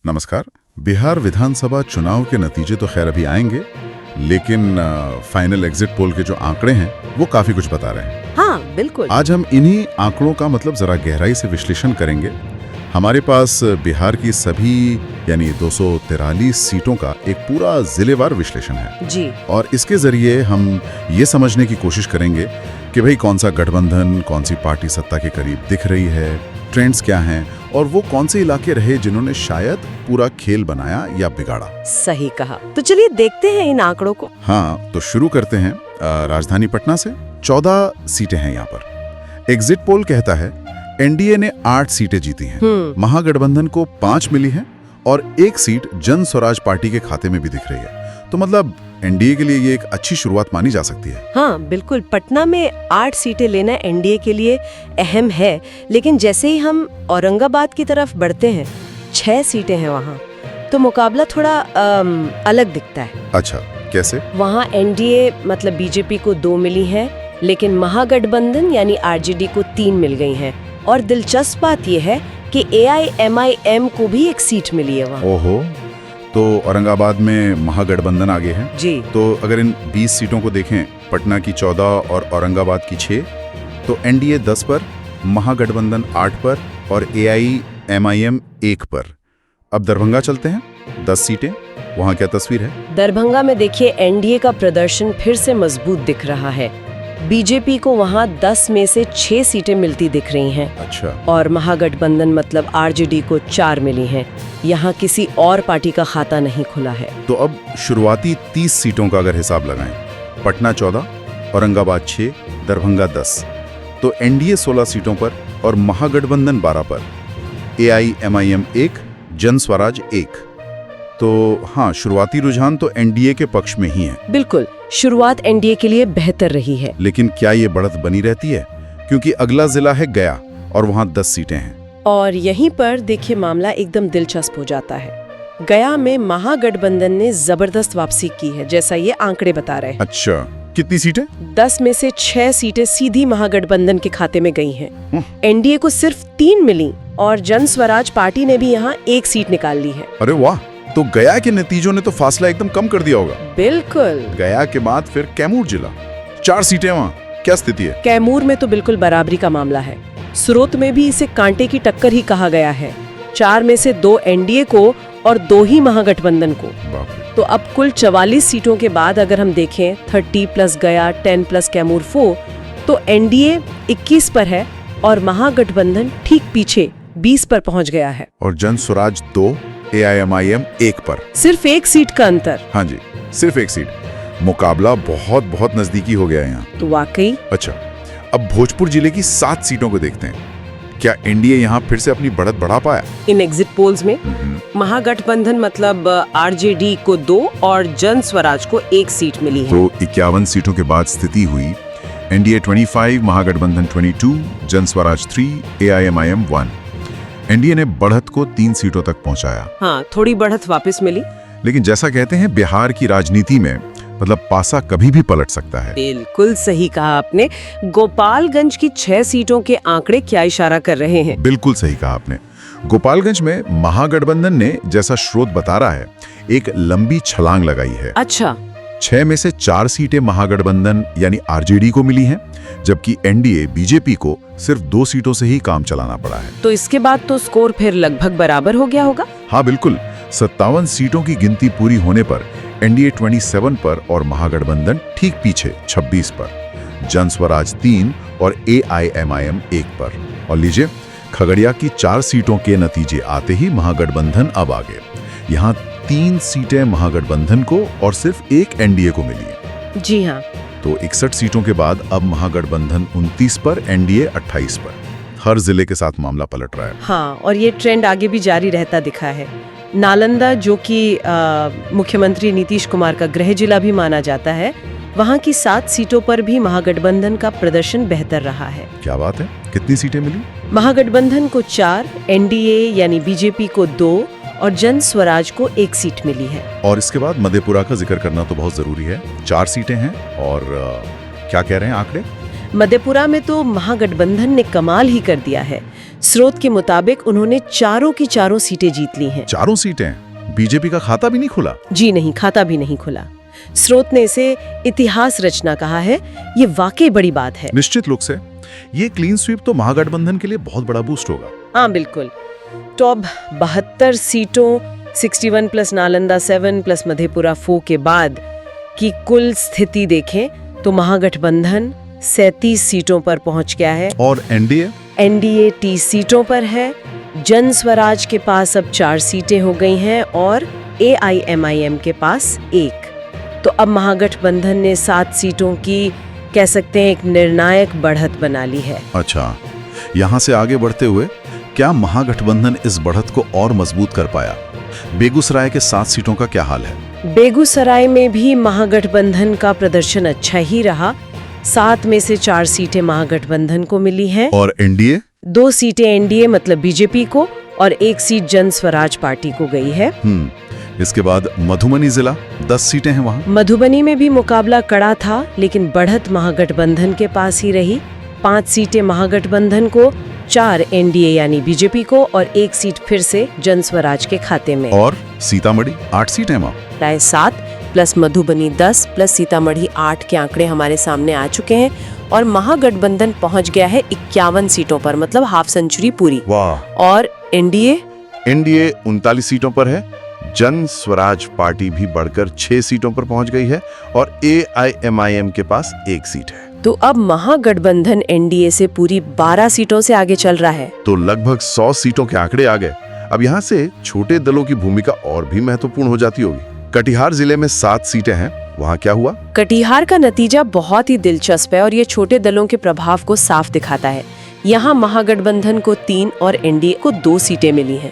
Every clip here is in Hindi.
नमस्कार। बिहार विधानसभा चुनाव के नतीजे तो खैर अभी आएंगे, लेकिन फाइनल एग्जिट पोल के जो आंकड़े हैं वो काफी कुछ बता रहे हैं। हाँ बिल्कुल। आज हम इन्हीं आंकड़ों का मतलब जरा गहराई से विश्लेषण करेंगे। हमारे पास बिहार की सभी यानी 243 सीटों का एक पूरा जिलेवार विश्लेषण है जी। और इसके जरिए हम ये समझने की कोशिश करेंगे कि भाई कौन सा गठबंधन, कौन सी पार्टी सत्ता के करीब दिख रही है, ट्रेंड्स क्या हैं और वो कौन से इलाके रहे जिन्होंने शायद पूरा खेल बनाया या बिगाड़ा। सही कहा। तो चलिए देखते हैं इन आंकड़ों को। हाँ, तो शुरू करते हैं राजधानी पटना से। 14 सीटें हैं यहाँ पर। एग्जिट पोल कहता है एनडीए ने 8 सीटें जीती हैं, महागठबंधन को 5 मिली हैं और 1 सीट जन स्वराज पार्टी के खाते में भी दिख रही है। तो मतलब एनडीए के लिए ये एक अच्छी शुरुआत मानी जा सकती है। हाँ बिल्कुल। पटना में 8 सीटें लेना एनडीए के लिए अहम है, लेकिन जैसे ही हम औरंगाबाद की तरफ बढ़ते हैं 6 सीटें हैं वहाँ, तो मुकाबला थोड़ा अलग दिखता है। अच्छा, कैसे? वहाँ एनडीए मतलब बीजेपी को 2 मिली हैं, लेकिन महागठबंधन यानी आरजेडी को 3 मिल गई हैं। और दिलचस्प बात यह है कि एआईएमआईएम को भी 1 सीट मिली है वहाँ। ओहो, तो औरंगाबाद में महागठबंधन आगे है जी। तो अगर इन 20 सीटों को देखें, पटना की 14 और औरंगाबाद की 6, तो एनडीए 10 पर, महागठबंधन 8 पर और एआईएमआईएम 1 पर। अब दरभंगा चलते हैं, 10 सीटें, वहाँ क्या तस्वीर है? दरभंगा में देखिए एनडीए का प्रदर्शन फिर से मजबूत दिख रहा है। बीजेपी को वहाँ 10 में से 6 सीटें मिलती दिख रही हैं। अच्छा। और महागठबंधन मतलब आरजेडी को 4 मिली हैं। यहाँ किसी और पार्टी का खाता नहीं खुला है। तो अब शुरुआती 30 सीटों का अगर हिसाब लगाएं, पटना 14, औरंगाबाद 6, दरभंगा 10, तो एनडीए 16 सीटों पर और महागठबंधन 12 पर, एआईएमआईएम 1, जन स्वराज 1। तो हाँ, शुरुआती रुझान तो एनडीए के पक्ष में ही है। बिल्कुल, शुरुआत एनडीए के लिए बेहतर रही है। लेकिन क्या ये बढ़त बनी रहती है? क्योंकि अगला जिला है गया और वहाँ 10 सीटें हैं। और यहीं पर देखिए मामला एकदम दिलचस्प हो जाता है। गया में महागठबंधन ने जबरदस्त वापसी की है, जैसा ये आंकड़े बता रहे हैं। अच्छा, कितनी सीटें? 10 में से 6 सीटें सीधी महागठबंधन के खाते में गई हैं। एनडीए को सिर्फ 3 मिली और जन स्वराज पार्टी ने भी यहाँ 1 सीट निकाल ली है। अरे वाह, तो गया के नतीजों ने तो फासला एकदम कम कर दिया होगा। बिल्कुल। गया के बाद फिर कैमूर जिला, 4 सीटें, वहाँ क्या स्थिति है? कैमूर में तो बिल्कुल बराबरी का मामला है। स्रोत में भी इसे कांटे की टक्कर ही कहा गया है। 4 में से 2 एनडीए को और 2 ही महागठबंधन को। तो अब कुल 44 सीटों के बाद अगर हम देखें 30 प्लस गया, 10 प्लस कैमूर 4, तो एनडीए 21 पर है और महागठबंधन ठीक पीछे 20 पर पहुंच गया है। और जन स्वराज 2, एआईएमआईएम 1 पर। सिर्फ 1 सीट का अंतर। हाँ जी, सिर्फ 1 सीट। मुकाबला बहुत बहुत नजदीकी हो गया है यहाँ। तो वाकई। अच्छा, अब भोजपुर जिले की 7 सीटों को देखते हैं। क्या एनडीए यहाँ फिर से अपनी बढ़त बढ़ा पाया? इन एग्जिट पोल्स में महागठबंधन मतलब आरजेडी को 2 और जन स्वराज को 1 सीट मिली है। तो 51 सीटों के बाद स्थिति हुई एनडीए 25, महागठबंधन 22, जन स्वराज 3, एआईएमआईएम 1। एनडीए ने बढ़त को 3 सीटों तक पहुंचाया। हाँ, थोड़ी बढ़त वापस मिली। लेकिन जैसा कहते हैं बिहार की राजनीति में मतलब पासा कभी भी पलट सकता है। बिल्कुल सही कहा आपने। गोपालगंज की 6 सीटों के आंकड़े क्या इशारा कर रहे हैं? बिल्कुल सही कहा आपने। गोपालगंज में महागठबंधन ने, जैसा स्रोत बता रहा है, एक लंबी छलांग लगाई है। अच्छा। 6 में से 4 सीटें महागठबंधन यानी आरजेडी को मिली हैं, जबकि एनडीए बीजेपी को सिर्फ 2 सीटों से ही काम चलाना पड़ा है। तो इसके बाद तो स्कोर फिर लगभग बराबर हो गया होगा। हाँ बिल्कुल। 57 सीटों की गिनती पूरी होने पर एनडीए 27 पर और महागठबंधन ठीक पीछे 26 पर, जन स्वराज 3 और एआईएमआईएम 1 पर। और लीजिए, खगड़िया की 4 सीटों के नतीजे आते ही महागठबंधन अब आगे। यहाँ 3 सीटें महागठबंधन को और सिर्फ 1 एनडीए को मिली है। जी हाँ। तो 61 सीटों के बाद अब महागठबंधन 29 पर, एनडीए 28 पर। हर जिले के साथ मामला पलट रहा है। हाँ, और ये ट्रेंड आगे भी जारी रहता दिखा है। नालंदा, जो कि मुख्यमंत्री नीतीश कुमार का गृह जिला भी माना जाता है, वहाँ की 7 सीटों पर भी महागठबंधन का प्रदर्शन बेहतर रहा है। क्या बात है, कितनी सीटें मिली? महागठबंधन को 4, एनडीए यानी बीजेपी को 2 और जन स्वराज को 1 सीट मिली है। और इसके बाद मधेपुरा का जिक्र करना तो बहुत जरूरी है। 4 सीटें हैं और क्या कह रहे हैं आंकड़े? मधेपुरा में तो महागठबंधन ने कमाल ही कर दिया है। स्रोत के मुताबिक उन्होंने चारों की चारों सीटें जीत ली हैं। चारों सीटें? बीजेपी का खाता भी नहीं खुला? जी नहीं, खाता भी नहीं खुला। स्रोत ने इसे इतिहास रचना कहा है। ये वाकई बड़ी बात है। निश्चित रूप से ये क्लीन स्वीप तो महागठबंधन के लिए बहुत बड़ा बूस्ट होगा। हाँ बिल्कुल। तो अब 72 सीटों 61 प्लस नालंदा 7 प्लस मधेपुरा 4 के बाद की कुल स्थिति देखें तो महागठबंधन 37 सीटों पर पहुंच गया है। और एनडीए 30 सीटों पर है। जन स्वराज के पास अब 4 सीटें हो गई हैं और AIMIM के पास 1। तो अब महागठबंधन ने 7 सीटों की कह सकते हैं एक निर्णायक बढ़त बना ली है। अच्छा, यहाँ से आगे बढ़ते हुए क्या महागठबंधन इस बढ़त को और मजबूत कर पाया? बेगूसराय के 7 सीटों का क्या हाल है? बेगूसराय में भी महागठबंधन का प्रदर्शन अच्छा ही रहा। 7 में से 4 सीटें महागठबंधन को मिली हैं। और एनडीए? 2 सीटें एनडीए मतलब बीजेपी को और 1 सीट जन स्वराज पार्टी को गई है। इसके बाद मधुबनी जिला 10 सीटें हैं वहाँ। मधुबनी में भी मुकाबला कड़ा था, लेकिन बढ़त महागठबंधन के पास ही रही। 5 सीटें महागठबंधन को, 4 एनडीए यानी बीजेपी को और 1 सीट फिर से जन स्वराज के खाते में। और सीतामढ़ी 8 सीटें वहाँ। प्राय 7 प्लस मधुबनी 10 प्लस सीतामढ़ी 8 के आंकड़े हमारे सामने आ चुके हैं और महागठबंधन पहुंच गया है 51 सीटों पर, मतलब हाफ सेंचुरी पूरी। वाह। और एनडीए 39 सीटों पर है। जन स्वराज पार्टी भी बढ़कर 6 सीटों पर पहुंच गई है और AIMIM के पास 1 सीट है। तो अब महागठबंधन एनडीए से पूरी 12 सीटों से आगे चल रहा है। तो लगभग 100 सीटों के आंकड़े आ गए। अब यहाँ से छोटे दलों की भूमिका और भी महत्वपूर्ण हो जाती होगी। कटिहार जिले में 7 सीटें हैं, वहाँ क्या हुआ? कटिहार का नतीजा बहुत ही दिलचस्प है और ये छोटे दलों के प्रभाव को साफ दिखाता है। यहाँ महागठबंधन को 3 और एनडीए को 2 सीटें मिली हैं।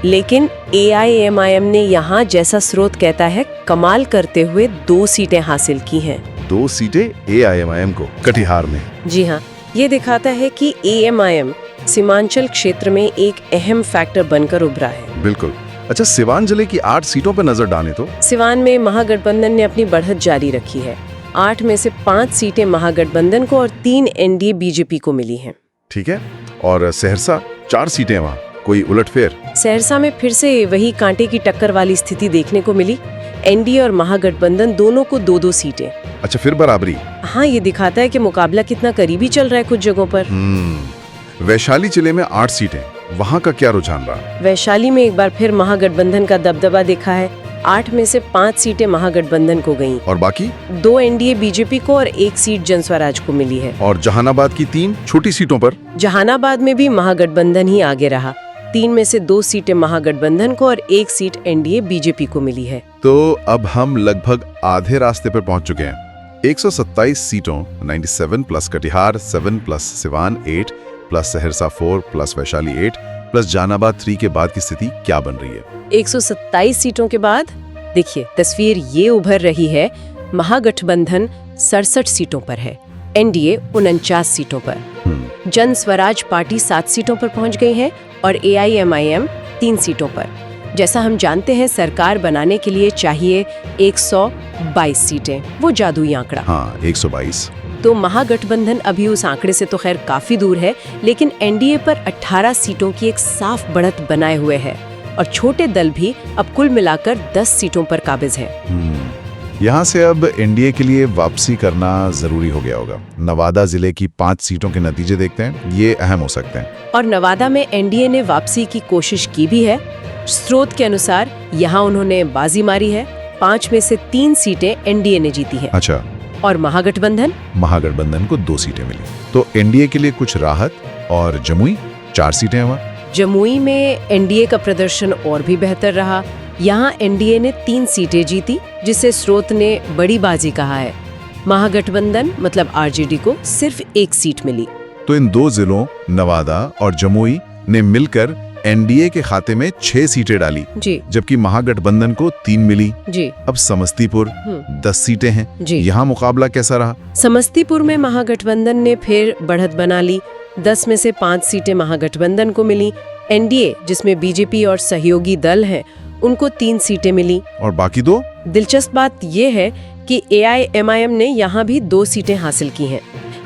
लेकिन AIMIM ने यहाँ, जैसा स्रोत कहता है, कमाल करते हुए 2 सीटें हासिल की हैं। 2 सीटें AIMIM को कटिहार में? जी हाँ, ये दिखाता है कि AIMIM सीमांचल क्षेत्र में एक अहम फैक्टर बनकर उभरा है। बिल्कुल। अच्छा, सिवान जिले की 8 सीटों पर नजर डालें तो? सिवान में महागठबंधन ने अपनी बढ़त जारी रखी है। 8 में से 5 सीटें महागठबंधन को और 3 एनडीए बीजेपी को मिली हैं। ठीक है। और सहरसा 4 सीटें वहाँ, कोई उलटफेर? सहरसा में फिर से वही कांटे की टक्कर वाली स्थिति देखने को मिली। एनडीए और महागठबंधन दोनों को 2-2 सीटें। अच्छा, फिर बराबरी? हाँ, ये दिखाता है कि मुकाबला कितना करीबी चल रहा है कुछ जगहों पर। वैशाली जिले में 8 सीटें, वहाँ का क्या रुझान रहा? वैशाली में एक बार फिर महागठबंधन का दबदबा देखा है। 8 में से 5 सीटें महागठबंधन को गईं। और बाकी? 2 एनडीए बीजेपी को और 1 सीट जन स्वराज को मिली है। और जहानाबाद की 3 छोटी सीटों पर? जहानाबाद में भी महागठबंधन ही आगे रहा। 3 में से 2 सीटें महागठबंधन को और 1 सीट एनडीए बीजेपी को मिली है। तो अब हम लगभग आधे रास्ते पर पहुंच चुके हैं। 127 सीटों 97 plus Katihar 7 plus Siwan 8 plus Saharsa 4 plus Vaishali 8 plus Jehanabad 3 के बाद की स्थिति क्या बन रही है? 127 सीटों के बाद देखिए तस्वीर ये उभर रही है। महागठबंधन 67 सीटों पर है, एनडीए 49 सीटों पर, जन स्वराज पार्टी 7 सीटों पर पहुंच गई है और AIMIM 3 सीटों पर। जैसा हम जानते हैं, सरकार बनाने के लिए चाहिए 122 सीटें, वो जादुई आंकड़ा। हाँ, 122। तो महागठबंधन अभी उस आंकड़े से तो खैर काफी दूर है, लेकिन एनडीए पर 18 सीटों की एक साफ बढ़त बनाए हुए है और छोटे दल भी अब कुल मिलाकर 10 सीटों पर काबिज है। यहाँ से अब एनडीए के लिए वापसी करना जरूरी हो गया होगा। नवादा जिले की 5 सीटों के नतीजे देखते हैं, ये अहम हो सकते हैं। और नवादा में एनडीए ने वापसी की कोशिश की भी है। स्रोत के अनुसार यहाँ उन्होंने बाजी मारी है। 5 में से 3 सीटें एनडीए ने जीती हैं। अच्छा। और महागठबंधन को 2 सीटें मिली। तो एनडीए के लिए कुछ राहत। और जमुई 4 सीटें वहाँ। जमुई में एनडीए का प्रदर्शन और भी बेहतर रहा। यहाँ एनडीए ने 3 सीटें जीती, जिसे स्रोत ने बड़ी बाजी कहा है। महागठबंधन मतलब आरजेडी को सिर्फ 1 सीट मिली। तो इन 2 जिलों नवादा और जमुई ने मिलकर एनडीए के खाते में 6 सीटें डाली जी, जबकि महागठबंधन को 3 मिली जी। अब समस्तीपुर 10 सीटें हैं जी। यहाँ मुकाबला कैसा रहा? समस्तीपुर में महागठबंधन ने फिर बढ़त बना ली। 10 में से 5 सीटें महागठबंधन को मिली। एनडीए, जिसमें बीजेपी और सहयोगी दल हैं, उनको 3 सीटें मिली। और बाकी 2? दिलचस्प बात यह है जबकि AIMIM ने यहाँ भी 2 सीटें हासिल की हैं।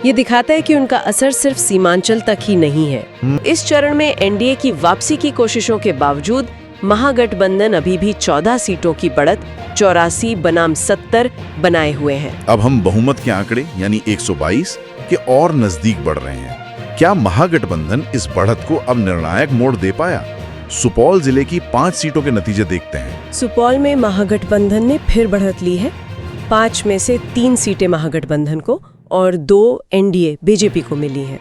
ये दिखाता है कि उनका असर सिर्फ सीमांचल तक ही नहीं है। इस चरण में एनडीए की वापसी की कोशिशों के बावजूद महागठबंधन अभी भी 14 सीटों की बढ़त 84 बनाम 70 बनाए हुए हैं। अब हम बहुमत के आंकड़े यानी 122 के और नजदीक बढ़ रहे हैं। क्या महागठबंधन इस बढ़त को अब निर्णायक मोड़ दे पाया? सुपौल जिले की 5 सीटों के नतीजे देखते हैं। सुपौल में महागठबंधन ने फिर बढ़त ली है। 5 में से 3 सीटें महागठबंधन को और 2 एनडीए बीजेपी को मिली हैं।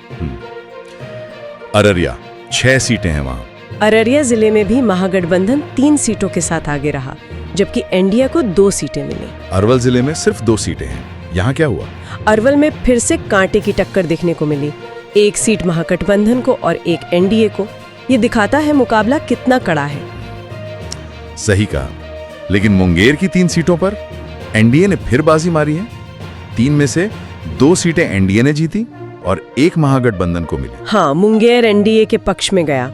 अररिया 6 सीटें हैं वहां। अररिया जिले में भी महागठबंधन 3 सीटों के साथ आगे रहा, जबकि एनडीए को 2 सीटें मिली। अरवल जिले में सिर्फ 2 सीटें हैं। यहाँ क्या हुआ? अरवल में फिर से कांटे की टक्कर देखने को मिली। 1 सीट महागठबंधन को और 1 एनडीए को। ये दिखाता है मुकाबला कितना कड़ा है। सही कहा। लेकिन मुंगेर की 3 सीटों पर एनडीए ने फिर बाजी मारी है। 3 में से 2 सीटें एनडीए ने जीती और 1 महागठबंधन को मिली। हाँ, मुंगेर एनडीए के पक्ष में गया।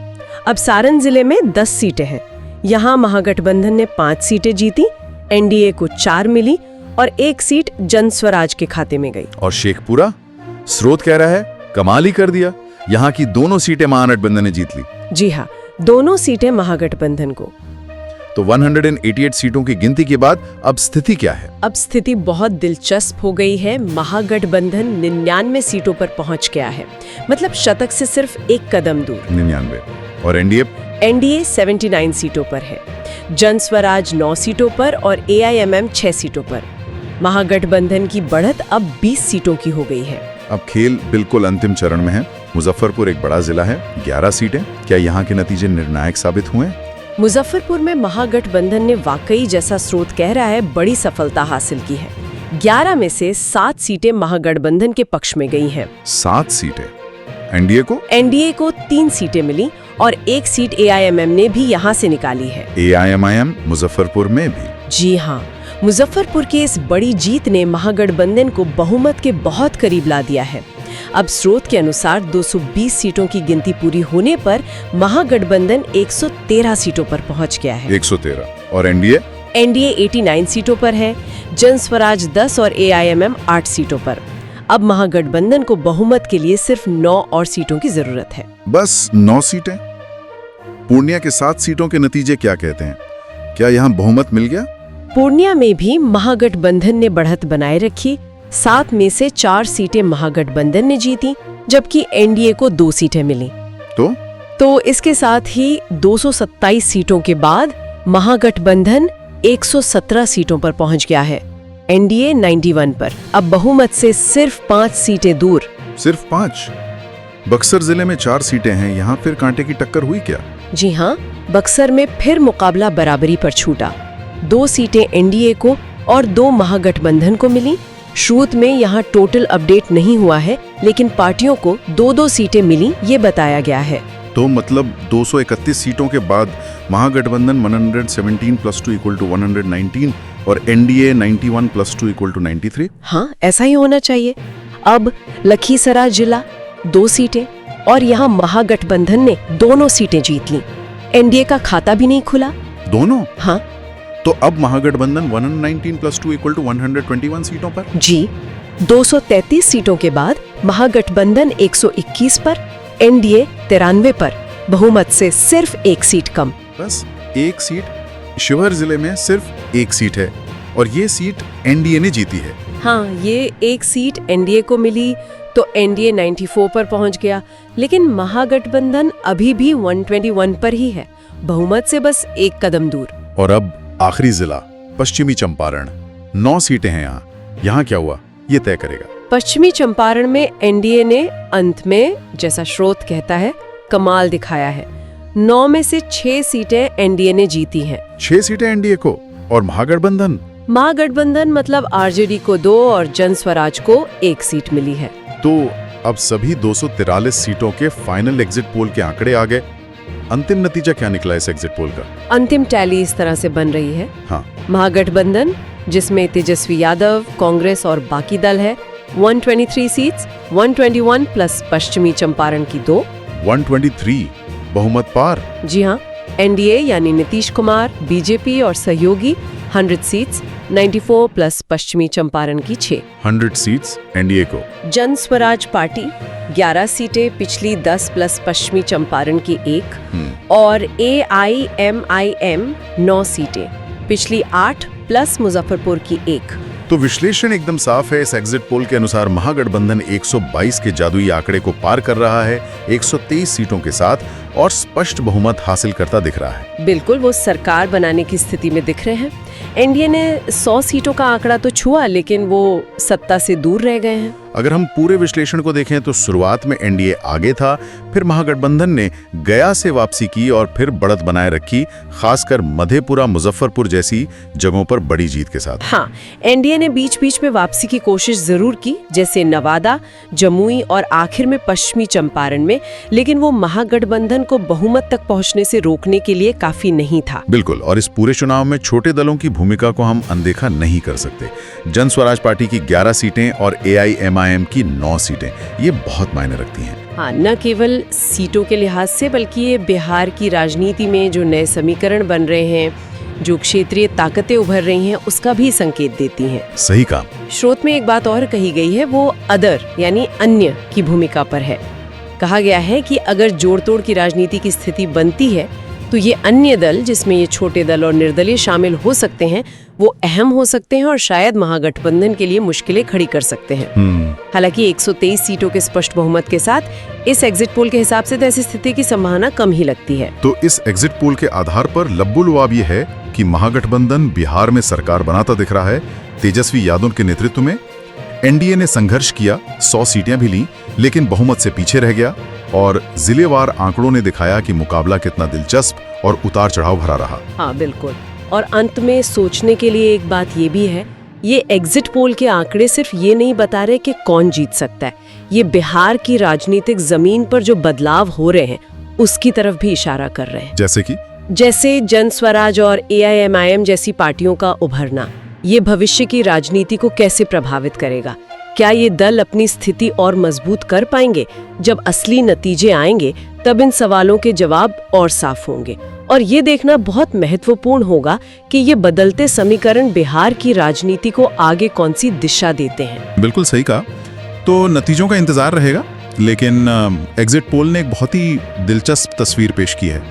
अब सारण जिले में 10 सीटें हैं। यहाँ महागठबंधन ने 5 सीटें जीती, एनडीए को 4 मिली और 1 सीट जन स्वराज के खाते में गई। और शेखपुरा? स्रोत कह रहा है कमाल ही कर दिया, यहाँ की दोनों सीटें महागठबंधन ने जीत ली। जी हाँ, दोनों सीटें महागठबंधन को। तो 188 सीटों की गिनती के बाद अब स्थिति क्या है? अब स्थिति बहुत दिलचस्प हो गई है। महागठबंधन 99 सीटों पर पहुंच गया है, मतलब शतक से सिर्फ 1 कदम दूर। 99। और एनडीए 79 सीटों पर है, जन स्वराज 9 सीटों पर और AIMM 6 सीटों पर। महागठबंधन की बढ़त अब 20 सीटों की हो गई है। अब खेल बिल्कुल अंतिम चरण में है। मुजफ्फरपुर एक बड़ा जिला है, 11 सीटें। क्या यहाँ के नतीजे निर्णायक साबित हुए? मुजफ्फरपुर में महागठबंधन ने वाकई, जैसा स्रोत कह रहा है, बड़ी सफलता हासिल की है। 11 में से 7 सीटें महागठबंधन के पक्ष में गई हैं। 7 सीटें। एनडीए को 3 सीटें मिली और 1 सीट AIMM ने भी यहाँ से निकाली है। AIMIM मुजफ्फरपुर में भी? जी हाँ, मुजफ्फरपुर की इस बड़ी जीत ने महागठबंधन को बहुमत के बहुत करीब ला दिया है। अब स्रोत के अनुसार 220 सीटों की गिनती पूरी होने पर महागठबंधन 113 सीटों पर पहुंच गया है। 113। और एनडीए 89 सीटों पर है, जन स्वराज 10 और AIMM 8 सीटों पर। अब महागठबंधन को बहुमत के लिए सिर्फ 9 और सीटों की जरूरत है। बस 9 सीटें? पूर्णिया के 7 सीटों के नतीजे क्या कहते हैं? क्या यहाँ बहुमत मिल गया? पूर्णिया में भी महागठबंधन ने बढ़त बनाए रखी। 7 में से 4 सीटें महागठबंधन ने जीती, जबकि एनडीए को 2 सीटें मिली। तो इसके साथ ही 227 सीटों के बाद महागठबंधन 117 सीटों पर पहुंच गया है, एनडीए 91 पर। अब बहुमत से सिर्फ 5 सीटें दूर। सिर्फ 5? बक्सर जिले में 4 सीटें हैं, यहाँ फिर कांटे की टक्कर हुई क्या? जी हाँ, बक्सर में फिर मुकाबला बराबरी पर छूटा। 2 सीटें एनडीए को और 2 महागठबंधन को मिली। श्रोत में यहाँ टोटल अपडेट नहीं हुआ है, लेकिन पार्टियों को 2-2 सीटें मिली, ये बताया गया है। तो मतलब 231 सीटों के बाद महागठबंधन 117 + 2 = 119 और एनडीए 91 + 2 = 93। हाँ, ऐसा ही होना चाहिए। अब लखीसराय जिला 2 सीटें और यहाँ महागठबंधन ने दोनों सीटें जीत ली। एनडीए का खाता भी नहीं खुला। दोनों? हाँ। तो अब महागठबंधन 119 + 2 = 121 सीटों पर? जी। 233 सीटों के बाद महागठबंधन 121 पर, एनडीए 93 पर। बहुमत से सिर्फ 1 सीट कम। बस 1 सीट। शिवहर जिले में सिर्फ 1 सीट है और ये सीट एनडीए ने जीती है। हाँ, ये 1 सीट एनडीए को मिली तो एनडीए 94 पर पहुंच गया, लेकिन महागठबंधन अभी भी 121 पर ही है, बहुमत से बस 1 कदम दूर। और अब आखिरी जिला पश्चिमी चंपारण, 9 सीटें हैं यहाँ। यहाँ क्या हुआ ये तय करेगा। पश्चिमी चंपारण में एनडीए ने अंत में, जैसा स्रोत कहता है, कमाल दिखाया है। 9 में से 6 सीटें एनडीए ने जीती हैं। 6 सीटें एनडीए को और महागठबंधन मतलब आरजेडी को 2 और जन स्वराज को 1 सीट मिली है। तो अब सभी 243 सीटों के फाइनल एग्जिट पोल के आंकड़े आ गए। अंतिम नतीजा क्या निकला इस एग्जिट पोल का? अंतिम टैली इस तरह से बन रही है। हाँ। महागठबंधन, जिसमें तेजस्वी यादव, कांग्रेस और बाकी दल है, 123 सीट्स, 121 प्लस पश्चिमी चंपारण की 2। 123 बहुमत पार। जी हाँ। एनडीए यानी नीतीश कुमार, बीजेपी और सहयोगी 100 सीट्स, 94 प्लस पश्चिमी चंपारण की 6। 100 सीट्स एनडीए को। जन स्वराज पार्टी 11 सीटें, पिछली 10 प्लस पश्चिमी चंपारण की 1 और AIMIM 9 सीटें, पिछली 8 प्लस मुजफ्फरपुर की 1। तो विश्लेषण एकदम साफ है। इस एग्जिट पोल के अनुसार महागठबंधन 122 के जादुई आंकड़े को पार कर रहा है 123 सीटों के साथ और स्पष्ट बहुमत हासिल करता दिख रहा है। बिल्कुल, वो सरकार बनाने की स्थिति में दिख रहे हैं। एनडीए ने 100 सीटों का आंकड़ा तो छुआ, लेकिन वो सत्ता से दूर रह गए हैं। अगर हम पूरे विश्लेषण को देखें तो शुरुआत में एनडीए आगे था, फिर महागठबंधन ने गया से वापसी की और फिर बढ़त बनाए रखी, खासकर मधेपुरा, मुजफ्फरपुर जैसी जगहों पर बड़ी जीत के साथ। हाँ, एनडीए ने बीच बीच में वापसी की कोशिश जरूर की, जैसे नवादा, जमुई और आखिर में पश्चिमी चंपारण में, लेकिन वो महागठबंधन को बहुमत तक पहुंचने से रोकने के लिए काफी नहीं था। बिल्कुल, और इस पूरे चुनाव में छोटे दलों की भूमिका को हम अनदेखा नहीं कर सकते। जन स्वराज पार्टी की 11 सीटें और AIMIM की 9 सीटें, ये बहुत मायने रखती हैं। हाँ, न केवल सीटों के लिहाज से, बल्कि ये बिहार की राजनीति में जो नए समीकरण बन रहे हैं, जो क्षेत्रीय ताकतें उभर रही हैं, उसका भी संकेत देती हैं। सही काम। स्रोत में एक बात और कही गई है, वो अदर यानी अन्य की भूमिका पर है। कहा गया है कि अगर जोड़ तोड़ की राजनीति की स्थिति बनती है तो ये अन्य दल, जिसमें ये छोटे दल और निर्दलीय शामिल हो सकते हैं, वो अहम हो सकते हैं और शायद महागठबंधन के लिए मुश्किलें खड़ी कर सकते हैं। हालांकि 123 सीटों के स्पष्ट बहुमत के साथ इस एग्जिट पोल के हिसाब से तो ऐसी स्थिति की संभावना कम ही लगती है। तो इस एग्जिट पोल के आधार पर लब्बुलुआब ये है कि महागठबंधन बिहार में सरकार बनाता दिख रहा है तेजस्वी यादव के नेतृत्व में। एनडीए ने संघर्ष किया, 100 सीटें भी लीं, लेकिन बहुमत से पीछे रह गया और जिलेवार आंकड़ों ने दिखाया कि मुकाबला कितना दिलचस्प और उतार चढ़ाव भरा रहा। हाँ बिल्कुल, और अंत में सोचने के लिए एक बात ये भी है, ये एग्जिट पोल के आंकड़े सिर्फ ये नहीं बता रहे कि कौन जीत सकता है, ये बिहार की राजनीतिक जमीन पर जो बदलाव हो रहे हैं उसकी तरफ भी इशारा कर रहे हैं। जैसे जन स्वराज और AIMIM जैसी पार्टियों का उभरना, ये भविष्य की राजनीति को कैसे प्रभावित करेगा? क्या ये दल अपनी स्थिति और मजबूत कर पाएंगे? जब असली नतीजे आएंगे तब इन सवालों के जवाब और साफ होंगे, और ये देखना बहुत महत्वपूर्ण होगा कि ये बदलते समीकरण बिहार की राजनीति को आगे कौन सी दिशा देते हैं। बिल्कुल सही कहा। तो नतीजों का इंतजार रहेगा, लेकिन एग्जिट पोल ने एक बहुत ही दिलचस्प तस्वीर पेश की है।